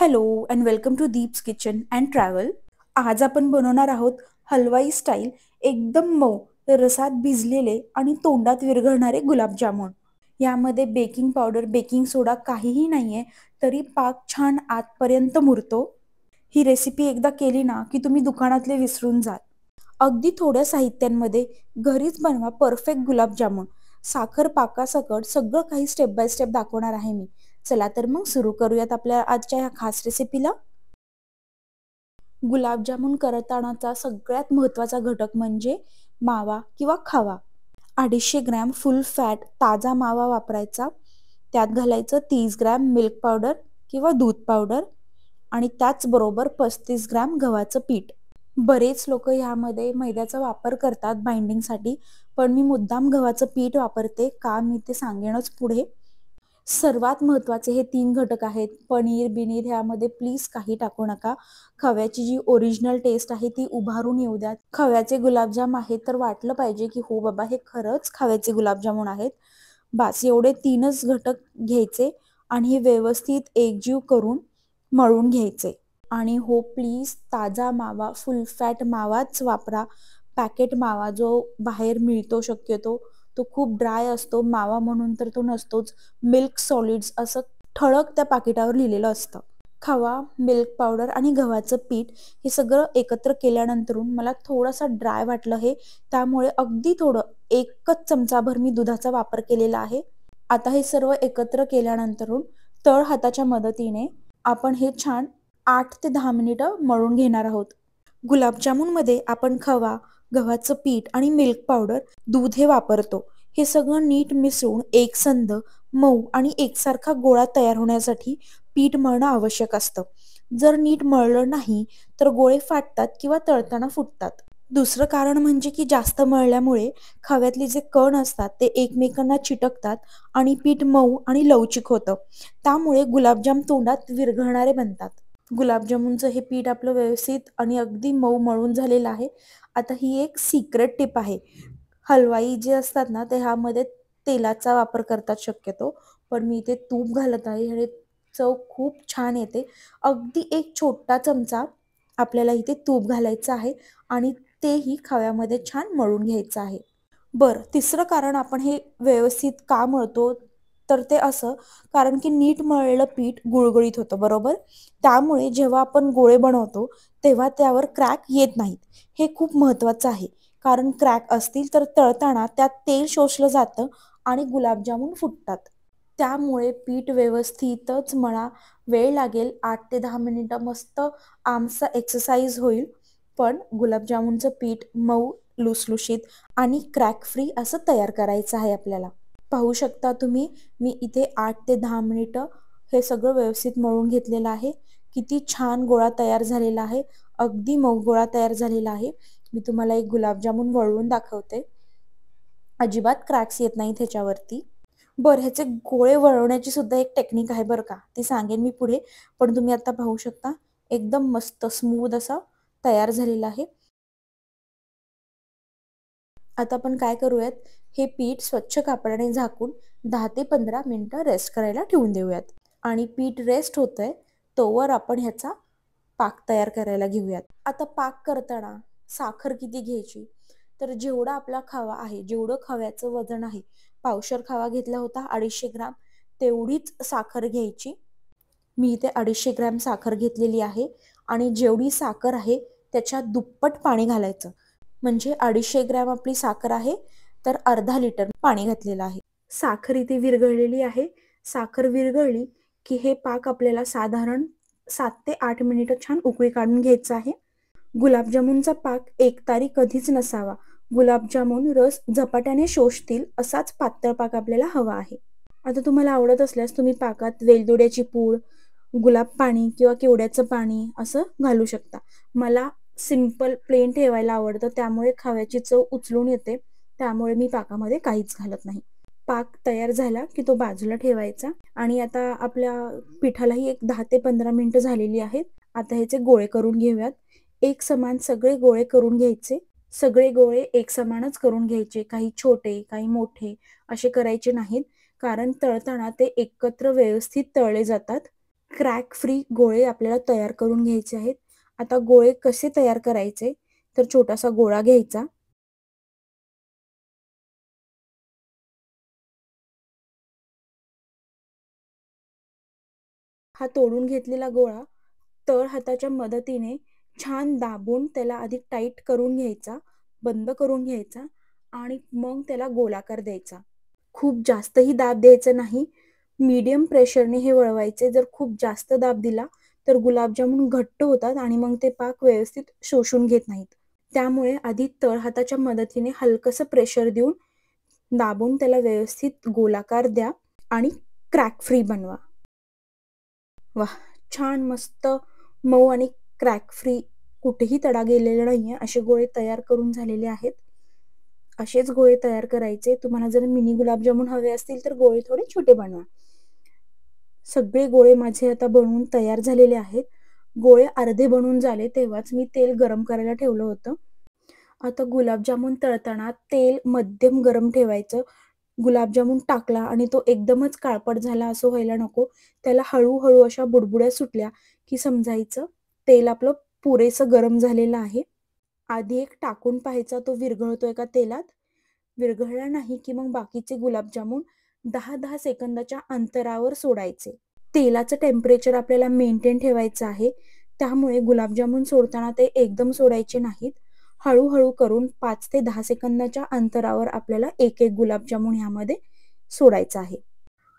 Hello and welcome to Deep's kitchen and travel. आज आपण बनवणार आहोत हलवाई स्टाईल एकदम मऊ रसात भिजलेले आणि तोंडात विरघळणारे गुलाबजामुन. यामध्ये बेकिंग पावडर बेकिंग सोडा काहीही नाहीये, तरी पाक छान आतपर्यंत मुरतो. ही रेसिपी एकदा केली ना की तुम्ही दुकानातले विसरून जाल. अगदी थोड्या साहित्यांमध्ये घरीच बनवा परफेक्ट गुलाबजामुन. साखर पाकासकट सगळं काही स्टेप बाय स्टेप दाखवणार आहे मी. चला तर मग सुरू करूयात आपल्या आजच्या ह्या खास रेसिपीला. गुलाबजामुन करतानाचा सगळ्यात महत्त्वाचा घटक म्हणजे मावा किंवा खवा. 250 ग्रॅम फुल फॅट ताजा मावा वापरायचा. त्यात घालायचं 30 ग्रॅम मिल्क पावडर किंवा दूध पावडर आणि त्याचबरोबर 35 ग्रॅम गव्हाचं पीठ. बरेच लोक ह्यामध्ये मैद्याचा वापर करतात बाइंडिंगसाठी, पण मी मुद्दाम गव्हाचं पीठ वापरते का मी ते सांगेनच पुढे. सर्वात महत्त्वाचे हे 3 घटक आहेत. पनीर बिनीर ह्यामध्ये प्लीज काही टाकू नका. खव्याची जी ओरिजिनल टेस्ट आहे ती उभारून येऊ द्या. खव्याचे गुलाबजाम आहेत तर वाटलं पाहिजे की हो बाबा हे खरंच खव्याचे गुलाबजामुन आहेत. बास एवढे 3च घटक घ्यायचे आणि हे व्यवस्थित एकजीव करून मळून घ्यायचे. आणि हो प्लीज ताजा मावा फुल फॅट मावाच वापरा. पॅकेट मावा जो बाहेर मिळतो शक्यतो तो खूप ड्राय असतो. मावा म्हणून तर तो नसतोच. मिल्क सॉलिड्स असं ठळक त्या पाकिटावर लिहिलेलं असतं. खवा मिल्क पावडर आणि गव्हाचं पीठ हे सगळं एकत्र केल्यानंतर मला थोडासा ड्राय वाटलं हे, त्यामुळे अगदी थोडं 1च चमचाभर मी दुधाचा वापर केलेला आहे. आता हे सर्व एकत्र केल्यानंतर तळ हाताच्या मदतीने आपण हे छान 8 ते 10 मिनिटं मळून घेणार आहोत. गुलाबजामुनमध्ये आपण खवा गव्हाचं पीठ आणि मिल्क पावडर दूध हे वापरतो. हे सगळं नीट मिसळून एकसंध मऊ आणि एकसारखा गोळा तयार होण्यासाठी पीठ मळणं आवश्यक असतं. जर नीट मळलं नाही तर गोळे फाटतात किंवा तळताना फुटतात. दुसरं कारण म्हणजे की जास्त मळल्यामुळे खव्यातले जे कण असतात ते एकमेकांना चिटकतात आणि पीठ मऊ आणि लवचिक होतं. त्यामुळे गुलाबजाम तोंडात विरघळणारे बनतात. गुलाबजामुनचं हे पीठ आपलं व्यवस्थित आणि अगदी मऊ मळून झालेलं आहे. आता ही एक सिक्रेट टिप आहे. हलवाई जे असतात ना ते ह्यामध्ये तेलाचा वापर करतात शक्यतो, पण मी इथे तूप घालत आहे आणि चव खूप छान येते. अगदी एक छोटा चमचा आपल्याला इथे तूप घालायचं आहे आणि तेही खव्यामध्ये छान मळून घ्यायचं आहे. बरं, तिसरं कारण आपण हे व्यवस्थित का मळतो तर ते असं, कारण की नीट मळलेलं पीठ गुळगुळीत होतं बरोबर. त्यामुळे जेव्हा आपण गोळे बनवतो तेव्हा त्यावर क्रॅक येत नाहीत. हे खूप महत्त्वाचं आहे, कारण क्रॅक असतील तर तळताना त्यात तेल शोषलं जातं आणि गुलाबजामुन फुटतात. त्यामुळे पीठ व्यवस्थितच मळा. वेळ लागेल 8 ते 10 मिनिटं मस्त आमचा एक्सरसाइज होईल, पण गुलाबजामुनचं पीठ मऊ लुसलुशीत आणि क्रॅक फ्री असं तयार करायचं आहे आपल्याला. पाहू शकता तुम्ही, मी इथे 8 ते 10 मिनिटं हे सगळं व्यवस्थित मळून घेतलेलं आहे. किती छान गोळा तयार झालेला आहे. अगदी मऊ गोळा तयार झालेला आहे. मी तुम्हाला एक गुलाबजामुन वळवून दाखवते. अजिबात क्रॅक्स येत नाही त्याच्यावरती. बरं, ह्याचे गोळे वळवण्याची सुद्धा एक टेक्निक आहे बरं का, ती सांगेन मी पुढे. पण तुम्ही आता पाहू शकता एकदम मस्त स्मूथ असा तयार झालेला आहे. आता आपण काय करूयात, हे पीठ स्वच्छ कापडाने झाकून 10 ते 15 मिनिटं रेस्ट करायला ठेवून देऊयात. आणि पीठ रेस्ट होतंय तोवर आपण ह्याचा पाक तयार करायला घेऊयात. आता पाक करताना साखर किती घ्यायची, तर जेवढा आपला खवा आहे, जेवढं खव्याचं वजन आहे, पावशेर खवा घेतला होता 250 ग्रॅम, तेवढीच साखर घ्यायची. मी इथे 250 ग्रॅम साखर घेतलेली आहे आणि जेवढी साखर आहे त्याच्या दुप्पट पाणी घालायचं. म्हणजे 250 ग्रॅम आपली साखर आहे तर अर्धा लिटर पाणी घातलेलं आहे. साखर इथे विरघळलेली आहे. साखर विरघळली की हे पाक आपल्याला साधारण 7 ते 8 मिनिटं छान उकळी काढून घ्यायचं आहे. गुलाबजामुनचा पाक एकतारी कधीच नसावा. गुलाबजामुन रस झपाट्याने शोषतील असाच पातळ पाक आपल्याला हवा आहे. आता तुम्हाला आवडत असल्यास तुम्ही पाकात वेलदोड्याची पूड, गुलाब पाणी किंवा केवड्याचं पाणी असं घालू शकता. मला सिंपल प्लेन ठेवायला आवडतं, त्यामुळे खव्याची चव उचलून येते. त्यामुळे मी पाकामध्ये काहीच घालत नाही. पाक तयार झाला की तो बाजूला ठेवायचा आणि आता आपल्या पिठालाही एक 10 ते 15 मिनिटं झालेली आहेत. आता ह्याचे गोळे करून घेऊयात. एक समान सगळे गोळे करून घ्यायचे. सगळे गोळे एक समानच करून घ्यायचे. काही छोटे काही मोठे असे करायचे नाहीत, कारण तळताना ते एकत्र व्यवस्थित तळले जातात. क्रॅक फ्री गोळे आपल्याला तयार करून घ्यायचे आहेत. आता गोळे कसे तयार करायचे, तर छोटासा गोळा घ्यायचा. हा तोडून घेतलेला गोळा तळ हाताच्या मदतीने छान दाबून त्याला आधी टाईट करून घ्यायचा, बंद करून घ्यायचा आणि मग त्याला गोलाकार द्यायचा. खूप जास्तही दाब द्यायचा नाही. मीडियम प्रेशरने हे वळवायचे. जर खूप जास्त दाब दिला तर गुलाबजामुन घट्ट होतात आणि मग ते पाक व्यवस्थित शोषून घेत नाहीत. त्यामुळे आधी तळहाताच्या मदतीने हलकंसं प्रेशर देऊन दाबून त्याला व्यवस्थित गोलाकार द्या आणि क्रॅक फ्री बनवा. वाह! छान मस्त मऊ आणि क्रॅक फ्री, कुठेही तडा गेलेला नाहीये असे गोळे तयार करून झालेले आहेत. असेच गोळे तयार करायचे. तुम्हाला जर मिनी गुलाबजामुन हवे असतील तर गोळे थोडे छोटे बनवा. सगळे गोळे माझे आता बनवून तयार झालेले आहेत. गोळे अर्धे बनून झाले तेव्हाच मी तेल गरम करायला ठेवलं होतं. आता गुलाबजामुन तळताना तेल मध्यम गरम ठेवायचं. गुलाबजामुन टाकला आणि तो एकदमच काळपट झाला असं व्हायला नको. त्याला हळू अशा बुडबुड्या सुटल्या की समजायचं तेल आपलं पुरेसं गरम झालेलं आहे. आधी एक टाकून पाहायचा तो विरघळतोय का तेलात. विरघळला नाही की मग बाकीचे गुलाबजामुन 10-10 सेकंदाच्या अंतरावर सोडायचे. तेलाचं टेम्परेचर आपल्याला मेंटेन ठेवायचं आहे. त्यामुळे गुलाबजामुन सोडताना ते एकदम सोडायचे नाहीत. हळू करून 5 ते 10 सेकंदाच्या अंतरावर आपल्याला एक गुलाबजामुन ह्यामध्ये सोडायचं आहे.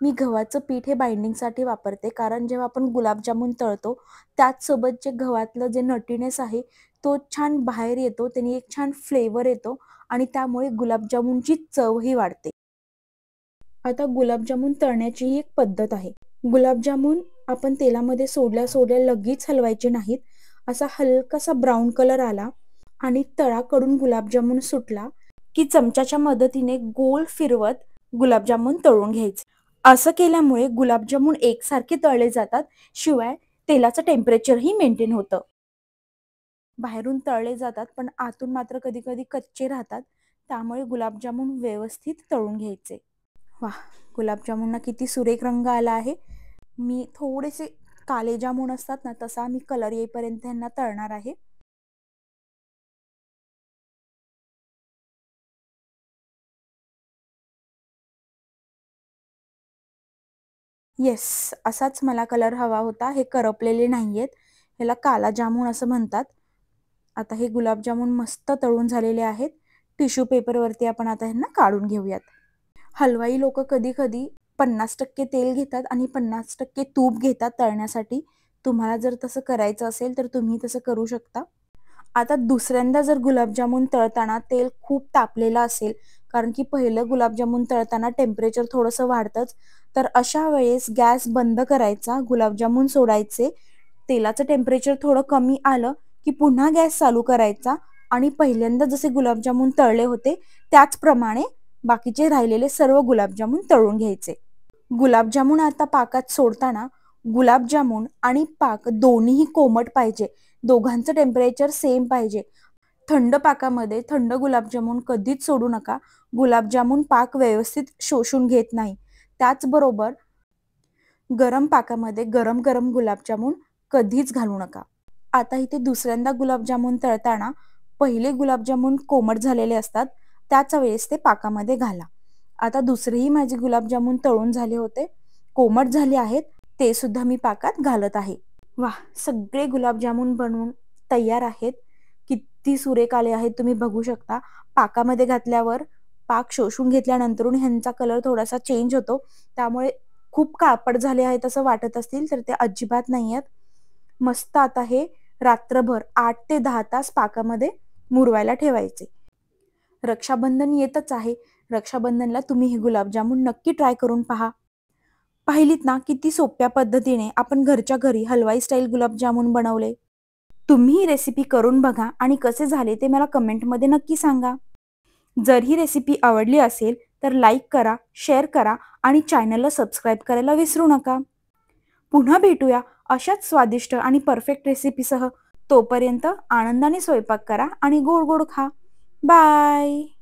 मी गव्हाचं पीठ हे बाइंडिंगसाठी वापरते, कारण जेव्हा आपण गुलाबजामुन तळतो त्याचसोबत जे गव्हातलं जे नटीनेस आहे तो छान बाहेर येतो. त्याने एक छान फ्लेवर येतो आणि त्यामुळे गुलाबजामुनची चवही वाढते. आता गुलाबजामुन तळण्याची ही एक पद्धत आहे. गुलाबजामुन आपण तेलामध्ये सोडल्या लगेच हलवायचे नाहीत. असा हलकासा ब्राऊन कलर आला आणि तळाकडून गुलाबजामुन सुटला की चमच्याच्या मदतीने गोल फिरवत गुलाबजामुन तळून घ्यायचे. असं केल्यामुळे गुलाबजामुन एकसारखे तळले जातात, शिवाय तेलाचं टेम्परेचरही मेंटेन होतं. बाहेरून तळले जातात पण आतून मात्र कधी कच्चे राहतात. त्यामुळे गुलाबजामुन व्यवस्थित तळून घ्यायचे. वाह! गुलाबजामुनला किती सुरेख रंग आला आहे. मी थोडेसे काले जामुन असतात ना, तसा मी कलर येईपर्यंत ह्यांना तळणार आहे. येस, असाच मला कलर हवा होता. हे करपलेले नाहीयेत. ह्याला काला जामुन असं म्हणतात. आता हे गुलाबजामुन मस्त तळून झालेले आहेत. टिश्यू पेपरवरती आपण आता ह्यांना काढून घेऊयात. हलवाई लोकं कधी 50% तेल घेतात आणि 50% तूप घेतात तळण्यासाठी. तुम्हाला जर तसं करायचं असेल तर तुम्ही तसं करू शकता. आता दुसऱ्यांदा जर गुलाबजामुन तळताना तेल खूप तापलेलं असेल, कारण की पहिलं गुलाबजामुन तळताना टेम्परेचर थोडंसं वाढतंच, तर अशा वेळेस गॅस बंद करायचा, गुलाबजामुन सोडायचे. तेलाचं टेम्परेचर थोडं कमी आलं की पुन्हा गॅस चालू करायचा आणि पहिल्यांदा जसे गुलाबजामुन तळले होते त्याचप्रमाणे बाकीचे राहिलेले सर्व गुलाबजामुन तळून घ्यायचे. गुलाबजामुन आता पाकात सोडताना गुलाबजामुन आणि पाक दोन्हीही कोमट पाहिजे. दोघांचं टेम्परेचर सेम पाहिजे. थंड पाकामध्ये थंड गुलाबजामुन कधीच सोडू नका. गुलाबजामुन पाक व्यवस्थित शोषून घेत नाही. त्याचबरोबर गरम पाकामध्ये गरम गुलाबजामुन कधीच घालू नका. आता इथे दुसऱ्यांदा गुलाबजामुन तळताना पहिले गुलाबजामुन कोमट झालेले असतात, त्याच वेळेस ते पाकामध्ये घाला. आता दुसरेही माझे गुलाबजामुन तळून झाले होते, कोमट झाले आहेत, ते सुद्धा मी पाकात घालत आहे. वाह! सगळे गुलाबजामुन बनवून तयार आहेत. किती सुरेख आले आहेत तुम्ही बघू शकता. पाकामध्ये घातल्यावर पाक शोषून घेतल्यानंतरून ह्यांचा कलर थोडासा चेंज होतो. त्यामुळे खूप काळपट झाले आहेत असं वाटत असतील तर ते अजिबात नाही आहेत. मस्त आता हे रात्रभर 8 ते 10 तास पाकामध्ये मुरवायला ठेवायचे. रक्षाबंधन येतच आहे. रक्षाबंधनला तुम्ही हे गुलाबजामुन नक्की ट्राय करून पहा. पाहिलीत ना किती सोप्या पद्धतीने आपण घरच्या घरी हलवाई स्टाईल गुलाबजामुन बनवले. तुम्ही ही रेसिपी करून बघा आणि कसे झाले ते मला कमेंटमध्ये नक्की सांगा. जर ही रेसिपी आवडली असेल तर लाईक करा, शेअर करा आणि चॅनलला सबस्क्राईब करायला विसरू नका. पुन्हा भेटूया अशाच स्वादिष्ट आणि परफेक्ट रेसिपीसह. तोपर्यंत आनंदाने स्वयंपाक करा आणि गोड गोड खा. बाय.